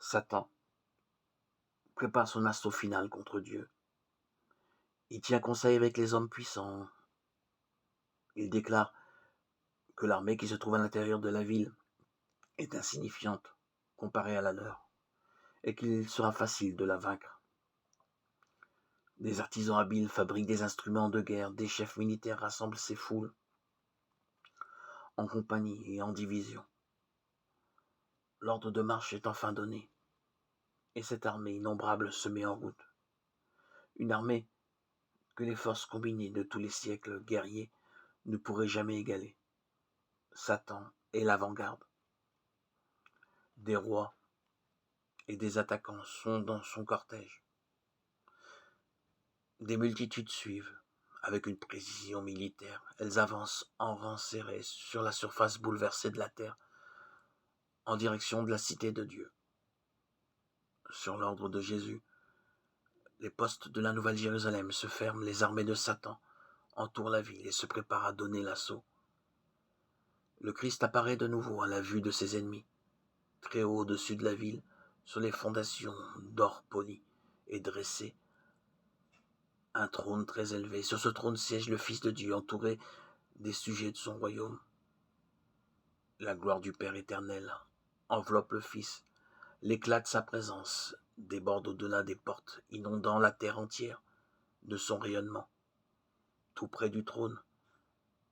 Satan prépare son assaut final contre Dieu. Il tient conseil avec les hommes puissants. Il déclare que l'armée qui se trouve à l'intérieur de la ville est insignifiante comparée à la leur et qu'il sera facile de la vaincre. Des artisans habiles fabriquent des instruments de guerre, des chefs militaires rassemblent ces foules en compagnie et en division. L'ordre de marche est enfin donné, et cette armée innombrable se met en route. Une armée que les forces combinées de tous les siècles guerriers ne pourraient jamais égaler. Satan est l'avant-garde. Des rois et des attaquants sont dans son cortège. Des multitudes suivent, avec une précision militaire. Elles avancent en rang serré sur la surface bouleversée de la terre, en direction de la cité de Dieu. Sur l'ordre de Jésus, les postes de la Nouvelle Jérusalem se ferment, les armées de Satan entourent la ville et se préparent à donner l'assaut. Le Christ apparaît de nouveau à la vue de ses ennemis, très haut au-dessus de la ville, sur les fondations d'or poli et dressé un trône très élevé. Sur ce trône siège le Fils de Dieu, entouré des sujets de son royaume. La gloire du Père éternel enveloppe le Fils. L'éclat de sa présence déborde au-delà des portes, inondant la terre entière de son rayonnement. Tout près du trône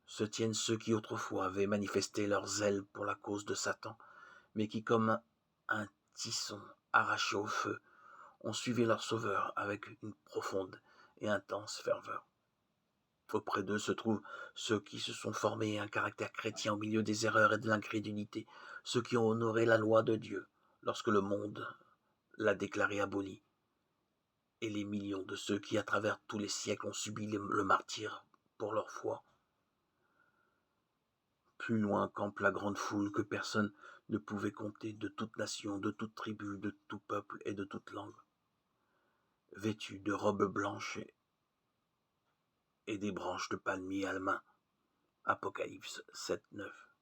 se tiennent ceux qui autrefois avaient manifesté leur zèle pour la cause de Satan, mais qui, comme un tisson arraché au feu, ont suivi leur Sauveur avec une profonde et intense ferveur. Auprès d'eux se trouvent ceux qui se sont formés un caractère chrétien au milieu des erreurs et de l'incrédulité, ceux qui ont honoré la loi de Dieu lorsque le monde l'a déclarée abolie, et les millions de ceux qui, à travers tous les siècles, ont subi le martyre pour leur foi. Plus loin campe la grande foule que personne ne pouvait compter, de toute nation, de toute tribu, de tout peuple et de toute langue, vêtus de robes blanches et des branches de palmier à la main. Apocalypse 7, 9.